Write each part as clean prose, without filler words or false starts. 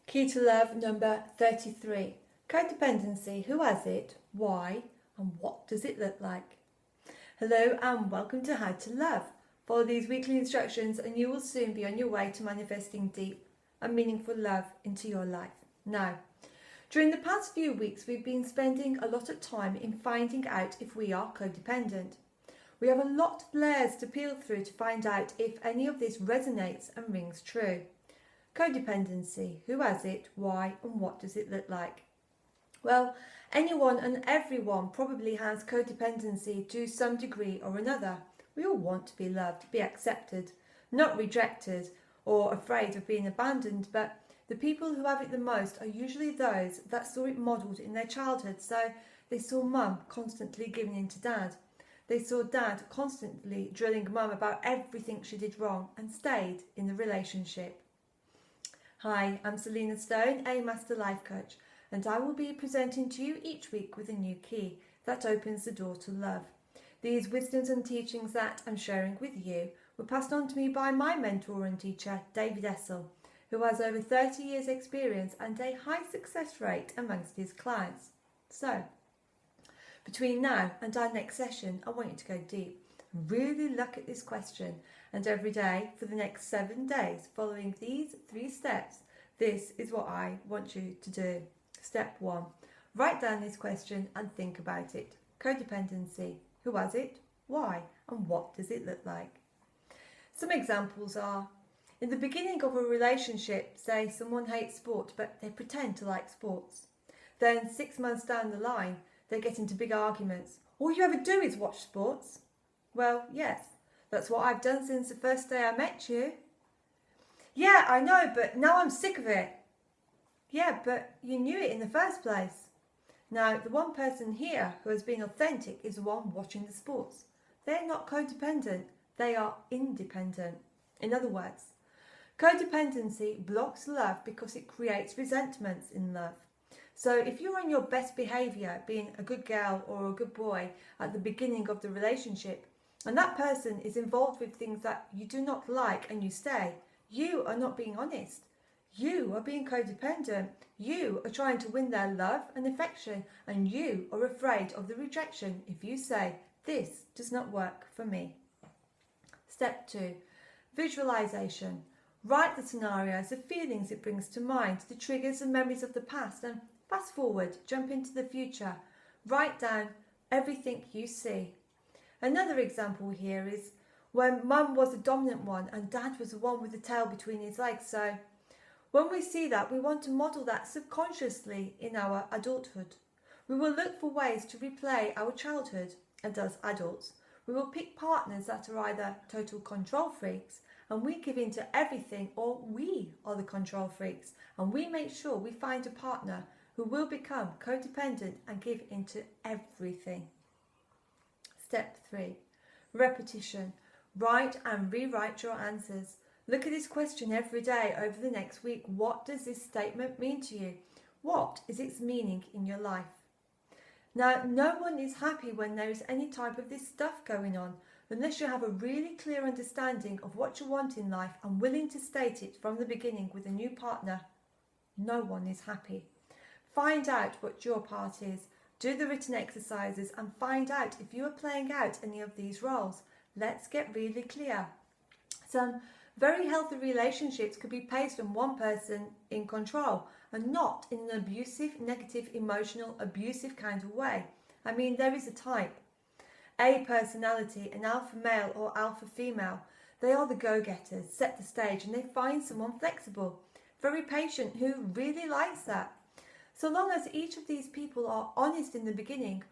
Key to love number 33. Codependency. Who has it? Why? And what does it look like? Hello and welcome to How to Love. Follow these weekly instructions and you will soon be on your way to manifesting deep and meaningful love into your life. Now, during the past few weeks, we've been spending a lot of time in finding out if we are codependent. We have a lot of layers to peel through to find out if any of this resonates and rings true. Codependency. Who has it? Why? And what does it look like? Well, anyone and everyone probably has codependency to some degree or another. We all want to be loved, be accepted, not rejected or afraid of being abandoned, but the people who have it the most are usually those that saw it modelled in their childhood. So they saw mum constantly giving in to dad. They saw dad constantly drilling mum about everything she did wrong and stayed in the relationship. Hi, I'm Selina Stone, a Master Life Coach, and I will be presenting to you each week with a new key that opens the door to love. These wisdoms and teachings that I'm sharing with you were passed on to me by my mentor and teacher, David Essel, who has over 30 years experience and a high success rate amongst his clients. So, between now and our next session, I want you to go deep. Really look at this question, and every day for the next 7 days following these 3 steps, this is what I want you to do. Step 1. Write down this question and think about it. Codependency. Who has it? Why? And what does it look like? Some examples are, in the beginning of a relationship, say someone hates sport but they pretend to like sports. Then 6 months down the line, they get into big arguments. All you ever do is watch sports. Well, yes, that's what I've done since the first day I met you. Yeah, I know, but now I'm sick of it. Yeah, but you knew it in the first place. Now, the one person here who has been authentic is the one watching the sports. They're not codependent, they are independent. In other words, codependency blocks love because it creates resentments in love. So if you're on your best behaviour, being a good girl or a good boy at the beginning of the relationship, and that person is involved with things that you do not like and you stay, you are not being honest. You are being codependent. You are trying to win their love and affection, and you are afraid of the rejection if you say, this does not work for me. Step 2. Visualization. Write the scenarios, the feelings it brings to mind, the triggers and memories of the past, and fast forward, jump into the future. Write down everything you see. Another example here is when mum was the dominant one and dad was the one with the tail between his legs. So when we see that, we want to model that subconsciously in our adulthood. We will look for ways to replay our childhood, and as adults, we will pick partners that are either total control freaks and we give in to everything, or we are the control freaks and we make sure we find a partner who will become codependent and give in to everything. Step 3. Repetition. Write and rewrite your answers. Look at this question every day over the next week. What does this statement mean to you? What is its meaning in your life? Now, no one is happy when there is any type of this stuff going on, unless you have a really clear understanding of what you want in life and willing to state it from the beginning with a new partner. No one is happy. Find out what your part is. Do the written exercises and find out if you are playing out any of these roles. Let's get really clear. Some very healthy relationships could be based on one person in control and not in an abusive, negative, emotional, abusive kind of way. I mean, there is a type. A personality, an alpha male or alpha female. They are the go-getters, set the stage, and they find someone flexible, very patient, who really likes that. So long as each of these people are honest in the beginning,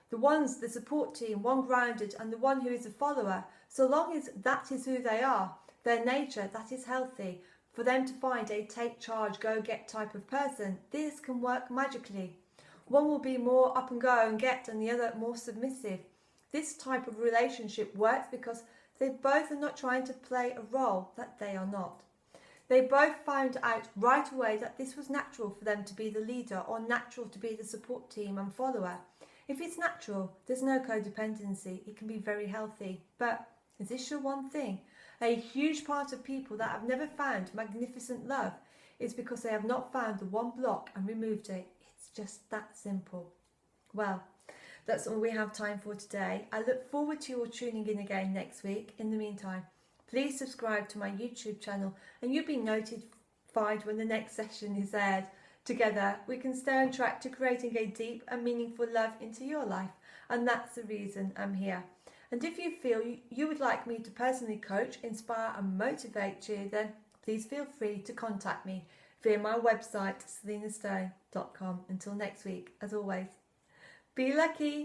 the ones, the support team, one grounded and the one who is a follower, so long as that is who they are, their nature, that is healthy, for them to find a take charge, go get type of person, this can work magically. One will be more up and go and get and the other more submissive. This type of relationship works because they both are not trying to play a role that they are not. They both found out right away that this was natural for them to be the leader or natural to be the support team and follower. If it's natural, there's no codependency. It can be very healthy. But is this your one thing? A huge part of people that have never found magnificent love it's because they have not found the one block and removed it. It's just that simple. Well, that's all we have time for today. I look forward to you all tuning in again next week. In the meantime, please subscribe to my YouTube channel and you'll be notified when the next session is aired. Together, we can stay on track to creating a deep and meaningful love into your life. And that's the reason I'm here. And if you feel you would like me to personally coach, inspire and motivate you, then please feel free to contact me via my website, selinastone.com. Until next week, as always, be lucky.